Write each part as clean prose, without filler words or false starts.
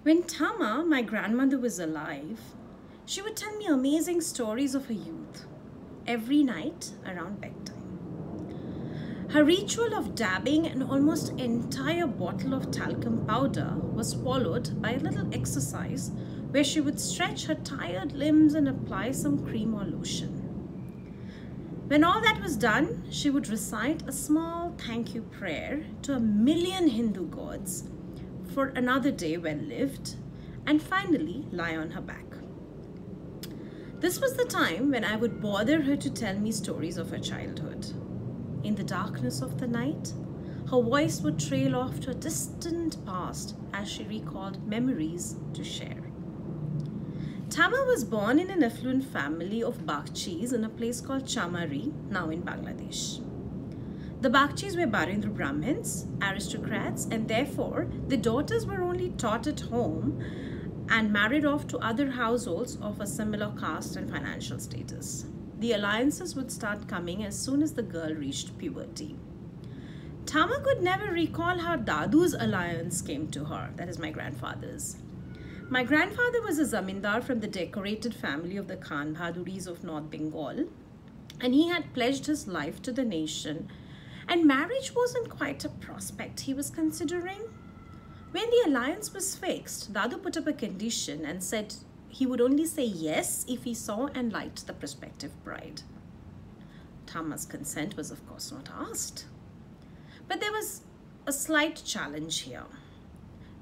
When Tama, my grandmother, was alive, she would tell me amazing stories of her youth every night around bedtime. Her ritual of dabbing an almost entire bottle of talcum powder was followed by a little exercise where she would stretch her tired limbs and apply some cream or lotion. When all that was done, she would recite a small thank you prayer to a million Hindu gods for another day well lived, and finally lie on her back. This was the time when I would bother her to tell me stories of her childhood. In the darkness of the night, her voice would trail off to a distant past as she recalled memories to share. Tama was born in an affluent family of Bakchis in a place called Chamari, now in Bangladesh. The Bakchis were Barindra Brahmins, aristocrats, and therefore the daughters were only taught at home and married off to other households of a similar caste and financial status. The alliances would start coming as soon as the girl reached puberty. Tama could never recall how Dadu's alliance came to her, that is my grandfather's. My grandfather was a zamindar from the decorated family of the Khan Bahaduris of North Bengal, and he had pledged his life to the nation, and marriage wasn't quite a prospect he was considering. When the alliance was fixed, Dadu put up a condition and said he would only say yes if he saw and liked the prospective bride. Tama's consent was of course not asked. But there was a slight challenge here.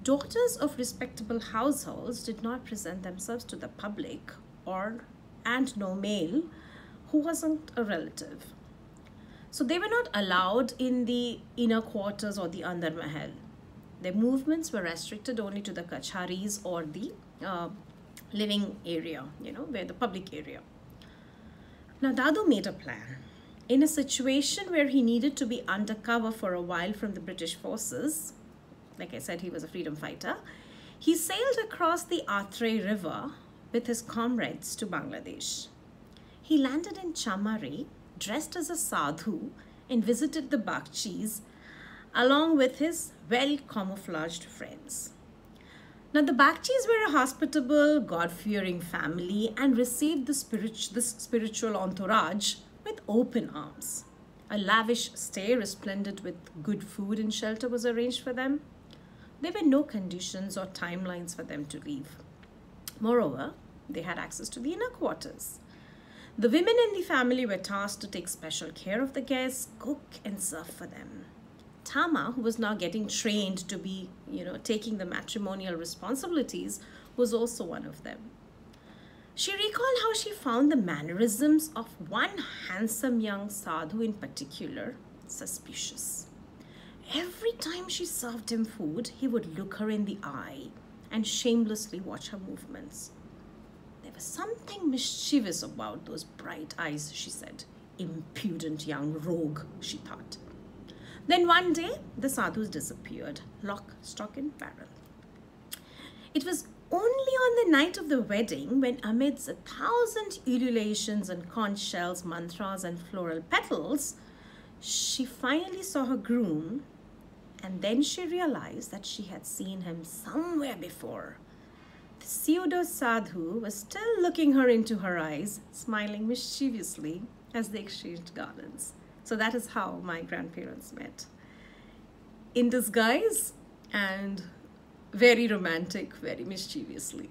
Daughters of respectable households did not present themselves to the public and no male who wasn't a relative. So they were not allowed in the inner quarters or the Andar Mahal. Their movements were restricted only to the kacharis or the living area, where the public area. Now Dadu made a plan. In a situation where he needed to be undercover for a while from the British forces, like I said, he was a freedom fighter, he sailed across the Atrey River with his comrades to Bangladesh. He landed in Chamari, dressed as a sadhu, and visited the Bakchis along with his well-camouflaged friends. Now the Bakchis were a hospitable, God-fearing family and received this spiritual entourage with open arms. A lavish stay resplendent with good food and shelter was arranged for them. There were no conditions or timelines for them to leave. Moreover, they had access to the inner quarters. The women in the family were tasked to take special care of the guests, cook and serve for them. Tama, who was now getting trained to be, taking the matrimonial responsibilities, was also one of them. She recalled how she found the mannerisms of one handsome young sadhu in particular suspicious. Every time she served him food, he would look her in the eye and shamelessly watch her movements. There was something mischievous about those bright eyes, she said. Impudent young rogue, she thought. Then one day, the sadhus disappeared, lock, stock and barrel. It was only on the night of the wedding, when amidst 1,000 ululations and conch shells, mantras and floral petals, she finally saw her groom, and then she realized that she had seen him somewhere before. The pseudo-sadhu was still looking her into her eyes, smiling mischievously as they exchanged garlands. So that is how my grandparents met. In disguise and very romantic, very mischievously.